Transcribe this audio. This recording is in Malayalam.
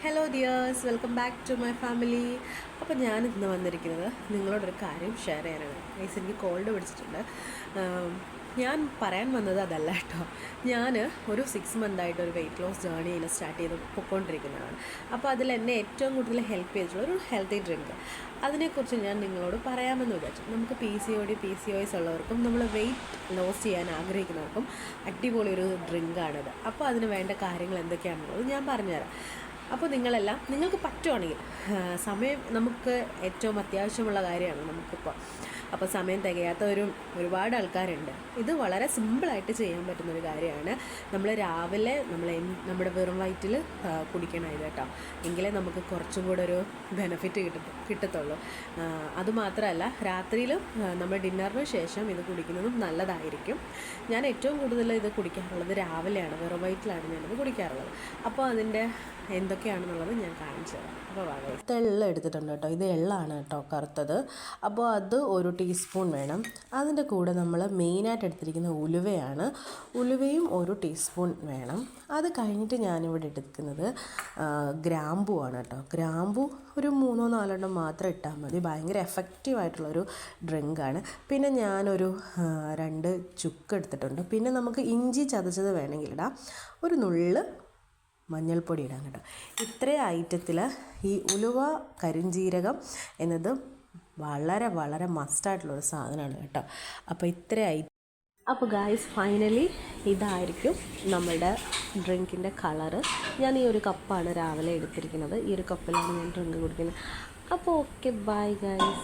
Hello dears, welcome back to my family. അപ്പോൾ ഞാൻ ഇന്ന് വന്നിരിക്കുന്നത് നിങ്ങളോടൊരു കാര്യം ഷെയർ ചെയ്യാനാണ്. ഗൈസ്, എനിക്ക് കോൾഡ് പിടിച്ചിട്ടുണ്ട്. ഞാൻ പറയാൻ വന്നത് അതല്ല കേട്ടോ. ഞാൻ ഒരു 6 മന്തായിട്ട് ഒരു വെയിറ്റ് ലോസ് ജേർണി സ്റ്റാർട്ട് ചെയ്ത് പൊയ്ക്കൊണ്ടിരിക്കുന്നതാണ്. അപ്പോൾ അതിൽ എന്നെ ഏറ്റവും കൂടുതൽ ഹെൽപ്പ് ചെയ്തിട്ടുള്ള ഒരു ഹെൽത്തി ഡ്രിങ്ക്, അതിനെക്കുറിച്ച് ഞാൻ നിങ്ങളോട് പറയാമെന്ന് വിചാരിച്ചു. നമുക്ക് PCOS ഉള്ളവർക്കും നമ്മൾ വെയിറ്റ് ലോസ് ചെയ്യാൻ ആഗ്രഹിക്കുന്നവർക്കും അടിപൊളി ഒരു ഡ്രിങ്കാണിത്. അപ്പോൾ അതിന് വേണ്ട കാര്യങ്ങൾ എന്തൊക്കെയാണെന്നുള്ളത് ഞാൻ പറഞ്ഞുതരാം. അപ്പോൾ നിങ്ങൾക്ക് പറ്റുവാണെങ്കിൽ, സമയം നമുക്ക് ഏറ്റവും അത്യാവശ്യമുള്ള കാര്യമാണ് നമുക്കിപ്പോൾ. അപ്പോൾ സമയം തികയാത്തവരും ഒരുപാട് ആൾക്കാരുണ്ട്. ഇത് വളരെ സിമ്പിളായിട്ട് ചെയ്യാൻ പറ്റുന്നൊരു കാര്യമാണ്. നമ്മൾ രാവിലെ നമ്മുടെ വെറും വയറ്റിൽ കുടിക്കണം ഇത് കേട്ടോ. എങ്കിലേ നമുക്ക് കുറച്ചും കൂടെ ഒരു ബെനിഫിറ്റ് കിട്ടത്തുള്ളൂ. അതുമാത്രമല്ല, രാത്രിയിലും നമ്മൾ ഡിന്നറിന് ശേഷം ഇത് കുടിക്കുന്നതും നല്ലതായിരിക്കും. ഞാൻ ഏറ്റവും കൂടുതൽ ഇത് കുടിക്കാറുള്ളത് രാവിലെയാണ്, വെറും വയറ്റിലാണ് ഞാനിത് കുടിക്കാറുള്ളത്. അപ്പോൾ അതിൻ്റെ എന്തൊക്കെയാണെന്നുള്ളത് ഞാൻ കാണിച്ചു തരാം. അപ്പോൾ വളരെ എള്ള എടുത്തിട്ടുണ്ട് കേട്ടോ. ഇത് എള്ളാണ് കേട്ടോ, കറുത്തത്. അപ്പോൾ അത് 1 ടീസ്പൂൺ വേണം. അതിൻ്റെ കൂടെ നമ്മൾ മെയിനായിട്ട് എടുത്തിരിക്കുന്ന ഉലുവയും 1 ടീസ്പൂൺ വേണം. അത് കഴിഞ്ഞിട്ട് ഞാനിവിടെ എടുക്കുന്നത് ഗ്രാമ്പൂ ആണ് കേട്ടോ. ഗ്രാമ്പൂ ഒരു 3-4 മാത്രം ഇട്ടാൽ മതി. ഭയങ്കര എഫക്റ്റീവായിട്ടുള്ളൊരു ഡ്രിങ്കാണ്. പിന്നെ ഞാനൊരു 2 ചുക്ക് എടുത്തിട്ടുണ്ട്. പിന്നെ നമുക്ക് ഇഞ്ചി ചതച്ചത് വേണമെങ്കിൽ ഇടാം. ഒരു നുള്ള് മഞ്ഞൾപ്പൊടി ഇടാൻ കേട്ടോ. ഇത്രയും ഐറ്റത്തിൽ ഈ ഉലുവ കരിഞ്ജീരകം എന്നത് വളരെ വളരെ മസ്റ്റായിട്ടുള്ളൊരു സാധനമാണ് കേട്ടോ. അപ്പോൾ അപ്പോൾ ഗായ്സ്, ഫൈനലി ഇതായിരിക്കും നമ്മളുടെ ഡ്രിങ്കിൻ്റെ കളറ്. ഞാൻ ഈ ഒരു കപ്പാണ് രാവിലെ എടുത്തിരിക്കുന്നത്. ഈ ഒരു കപ്പിലാണ് ഞാൻ ഡ്രിങ്ക് കുടിക്കുന്നത്. അപ്പോൾ ഓക്കെ, ബൈ ഗായ്സ്.